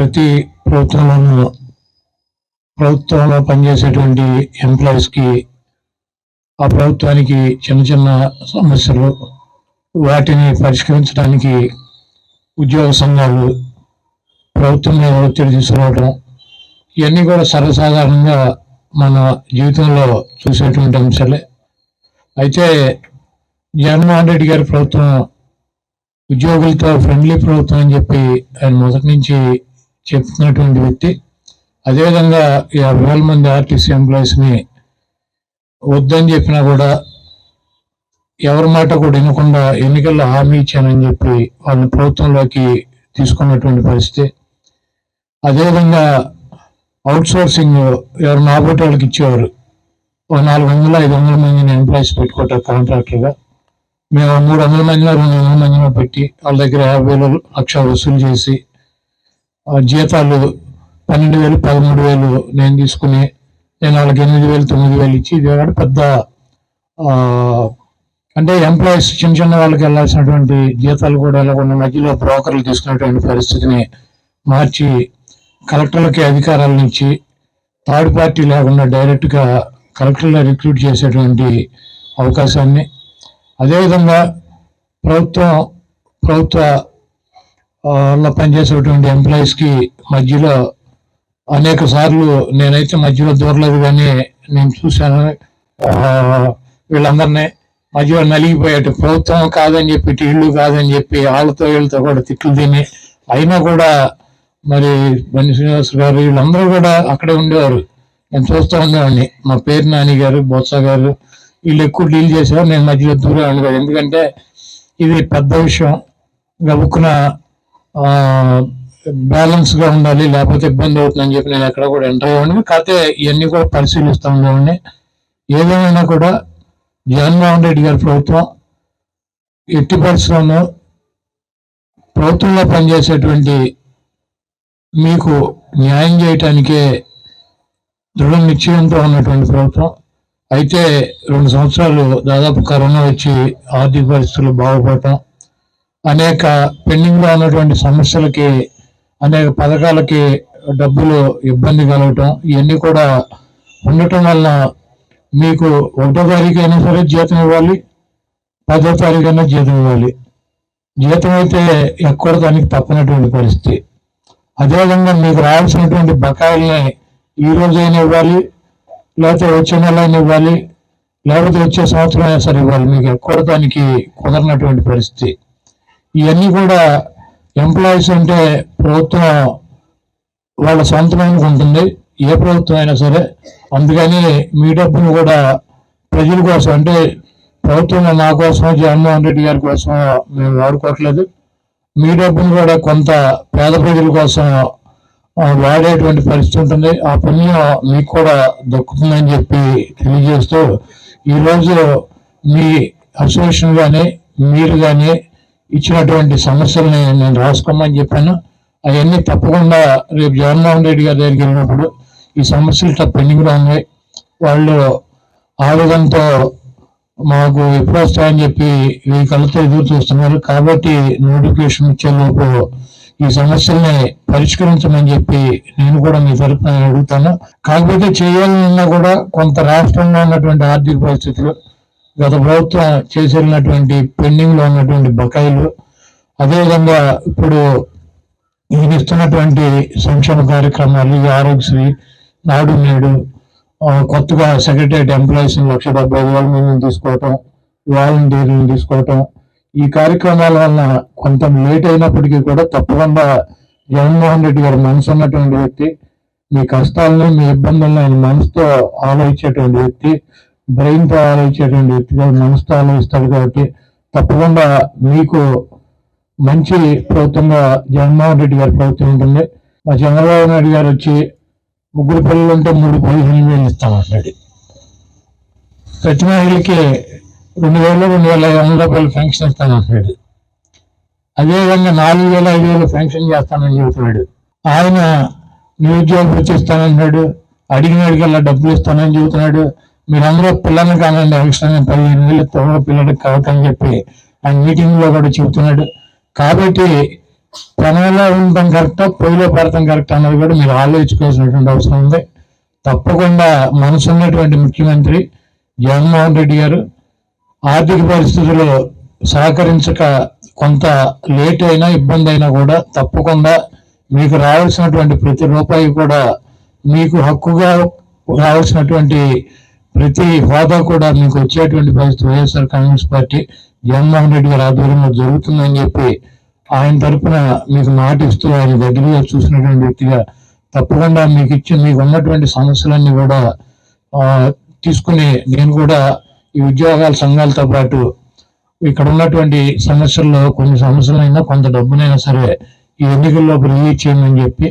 ప్రతి ప్రభుత్వంలో పనిచేసేటువంటి ఎంప్లాయీస్కి ఆ ప్రభుత్వానికి చిన్న చిన్న సమస్యలు వాటిని పరిష్కరించడానికి ఉద్యోగ సంఘాలు ప్రభుత్వం మీద ఒత్తిడి తీసుకురావడం ఇవన్నీ కూడా సర్వసాధారణంగా మన జీవితంలో చూసేటువంటి అంశాలే. అయితే జగన్మోహన్ రెడ్డి గారి ప్రభుత్వం ఉద్యోగులతో ఫ్రెండ్లీ ప్రభుత్వం అని చెప్పి ఆయన మొదటి నుంచి చెప్తున్నటువంటి వ్యక్తి. అదేవిధంగా 50,000 మంది ఆర్టీసీ ఎంప్లాయీస్ని వద్దని చెప్పినా కూడా ఎవరి మాట కూడా వినకుండా ఎన్నికల్లో హామీ ఇచ్చానని చెప్పి వాళ్ళని ప్రభుత్వంలోకి తీసుకున్నటువంటి పరిస్థితి. అదేవిధంగా అవుట్ సోర్సింగ్ ఎవరు నాబోటి వాళ్ళకి ఇచ్చేవారు. 400-500 మందిని ఎంప్లాయీస్ పెట్టుకుంటారు కాంట్రాక్టర్గా. మేము 300 మందిలో 200 మందిలో పెట్టి వాళ్ళ దగ్గర 50,000 లక్ష వసూలు చేసి జీతాలు 12,000 13,000 నేను తీసుకుని నేను వాళ్ళకి 8,000 9,000 ఇచ్చి ఇది పెద్ద అంటే ఎంప్లాయీస్ చిన్న వాళ్ళకి వెళ్ళాల్సినటువంటి జీతాలు కూడా వెళ్ళకుండా మధ్యలో బ్రోకర్లు తీసుకున్నటువంటి పరిస్థితిని మార్చి కలెక్టర్లకి అధికారాలను ఇచ్చి థర్డ్ పార్టీ లేకుండా డైరెక్ట్గా కలెక్టర్లో రిక్రూట్ చేసేటువంటి అవకాశాన్ని, అదేవిధంగా ప్రభుత్వంలో పనిచేసేటువంటి ఎంప్లాయీస్కి మధ్యలో అనేక సార్లు నేనైతే మధ్యలో దూరలేదు కానీ నేను చూశాను వీళ్ళందరినీ మధ్యలో నలిగిపోయేట్టు ప్రభుత్వం కాదని చెప్పి ఇళ్ళు కాదని చెప్పి వీళ్ళతో కూడా తిట్లు తిని అయినా కూడా మరి బండి శ్రీనివాస్ గారు వీళ్ళందరూ కూడా అక్కడే ఉండేవారు. నేను చూస్తూ ఉండేవాడిని. మా పేరు నాని గారు, బొత్స గారు వీళ్ళు ఎక్కువ డీల్ చేసేవారు. నేను మధ్యలో దూరం ఉండేవాడు. ఎందుకంటే ఇది పెద్ద విషయం, గబుక్కున బ్యాలెన్స్గా ఉండాలి లేకపోతే ఇబ్బంది అవుతుందని చెప్పి నేను ఎక్కడ కూడా ఎంటర్ అయ్యేవాడిని. కాకపోతే ఇవన్నీ కూడా పరిశీలిస్తూ ఉండేవాడిని. ఏదేమైనా కూడా జగన్మోహన్ రెడ్డి గారి ప్రభుత్వం ఎట్టి పరిస్థితుల్లోనూ ప్రభుత్వంలో పనిచేసేటువంటి మీకు న్యాయం చేయటానికే దృఢ నిశ్చయంతో ఉన్నటువంటి ప్రభుత్వం. అయితే 2 సంవత్సరాలు దాదాపు కరోనా వచ్చి ఆర్థిక పరిస్థితులు బాగుపడటం, అనేక పెండింగ్లో ఉన్నటువంటి సమస్యలకి అనేక పథకాలకి డబ్బులు ఇబ్బంది కలగటం ఇవన్నీ కూడా ఉండటం వల్ల మీకు 1వ తారీఖు అయినా సరే జీతం ఇవ్వాలి, 10వ తారీఖు అయినా జీతం ఇవ్వాలి. జీతం అయితే ఎక్కడ దానికి తప్పనటువంటి పరిస్థితి. అదేవిధంగా మీకు రావాల్సినటువంటి బకాయిల్ని ఈ రోజైనా ఇవ్వాలి, లేకపోతే వచ్చే నెల అయినా ఇవ్వాలి, లేకపోతే వచ్చే సంవత్సరం అయినా సరే ఇవ్వాలి. మీకు ఎక్కడ దానికి కుదరనటువంటి పరిస్థితి. ఇవన్నీ కూడా ఎంప్లాయీస్ అంటే ప్రభుత్వం వాళ్ళ సొంతమైన ఉంటుంది, ఏ ప్రభుత్వం అయినా సరే. అందుకని మీ డబ్బును కూడా ప్రజల కోసం అంటే ప్రభుత్వంలో నా కోసం జగన్మోహన్ రెడ్డి గారి కోసం మేము వాడుకోవట్లేదు. మీ డబ్బును కూడా కొంత పేద ప్రజల కోసం వాడేటువంటి పరిస్థితి ఉంటుంది. ఆ పుణ్యం మీకు కూడా దక్కుతుందని చెప్పి తెలియజేస్తూ ఈరోజు మీ అసోసియేషన్ కానీ మీరు కానీ ఇచ్చినటువంటి సమస్యల్ని నేను రాసుకోమని చెప్పాను. అవన్నీ తప్పకుండా రేపు జగన్మోహన్ రెడ్డి గారి దగ్గరికి వెళ్ళినప్పుడు ఈ సమస్యలు పెండింగ్లో ఉన్నాయి, వాళ్ళు ఆవేదనతో మాకు ఎప్పుడు వస్తాయని చెప్పి ఈ కళ్ళతో ఎదురు చూస్తున్నారు. కాబట్టి నోటిఫికేషన్ ఇచ్చేలోపు ఈ సమస్యల్ని పరిష్కరించమని చెప్పి నేను కూడా మీ తరఫున అడుగుతాను. కాకపోతే చేయాలన్నా కూడా కొంత రాష్ట్రంలో ఉన్నటువంటి ఆర్థిక పరిస్థితులు, గత ప్రభుత్వం చేసేటువంటి పెండింగ్లో ఉన్నటువంటి బకాయిలు, అదేవిధంగా ఇప్పుడు ఈయన ఇస్తున్నటువంటి సంక్షేమ కార్యక్రమాలు, ఆరోగ్యశ్రీ, నాడు నేడు, కొత్తగా సెక్రటరియట్ ఎంప్లాయీస్ 1,70,000 మందిని తీసుకోవటం, వాలంటీర్లను తీసుకోవటం, ఈ కార్యక్రమాల వల్ల కొంత లేట్ అయినప్పటికీ కూడా తప్పకుండా జగన్మోహన్ రెడ్డి గారు మనసు ఉన్నటువంటి వ్యక్తి. మీ కష్టాలను మీ ఇబ్బందులను ఆయన మనసుతో ఆలోచించేటువంటి వ్యక్తి, బ్రెయిన్తో ఆలోచించేటువంటి వ్యక్తి, మనసుతో ఆలోచిస్తాడు. కాబట్టి తప్పకుండా మీకు మంచి ప్రభుత్వంగా జగన్మోహన్ రెడ్డి గారి ప్రభుత్వం ఉంటుంది. మా చంద్రబాబు నాయుడు గారు వచ్చి 3 పిల్లలు ఉంటే 3 15,000 ఇస్తామంటాడు. ప్రతి మహిళకి 2,000-2,500 రూపాయలు పెన్షన్ ఇస్తానంటున్నాడు. అదేవిధంగా 4,000-5,000 పెన్షన్ చేస్తానని చెబుతున్నాడు. ఆయన నిరుద్యోగ వృత్తి ఇస్తానంటున్నాడు, అడిగినడికల్లా డబ్బులు ఇస్తానని చెబుతున్నాడు. మీరందరూ పిల్లల్ని కానండి అవసరంగా 15,000 పిల్లలకి కావటని చెప్పి ఆయన మీటింగ్లో కూడా చెబుతున్నాడు. కాబట్టి పనిలో ఉండటం కరెక్టా, పొయ్యిలో పడటం కరెక్ట్ అన్నది కూడా మీరు ఆలోచించుకోవాల్సినటువంటి అవసరం ఉంది. తప్పకుండా మనసున్నటువంటి ముఖ్యమంత్రి జగన్మోహన్ రెడ్డి గారు ఆర్థిక పరిస్థితుల్లో సహకరించక కొంత లేట్ అయినా ఇబ్బంది అయినా కూడా తప్పకుండా మీకు రావాల్సినటువంటి ప్రతి రూపాయి కూడా మీకు హక్కుగా రావాల్సినటువంటి ప్రతి హోదా కూడా మీకు వచ్చేటువంటి పరిస్థితి వైఎస్ఆర్ కాంగ్రెస్ పార్టీ జగన్మోహన్ రెడ్డి గారి ఆధ్వర్యంలో జరుగుతుందని చెప్పి ఆయన తరఫున మీకు మాటిస్తూ ఆయన దగ్గరగా చూసినటువంటి వ్యక్తిగా తప్పకుండా మీకు ఉన్నటువంటి సమస్యలన్నీ కూడా తీసుకుని నేను కూడా ఈ ఉద్యోగాల సంఘాలతో పాటు ఇక్కడ ఉన్నటువంటి సమస్యల్లో కొన్ని సమస్యలైనా కొంత డబ్బునైనా సరే ఈ ఎన్నికల్లో రిలీజ్ చేయమని చెప్పి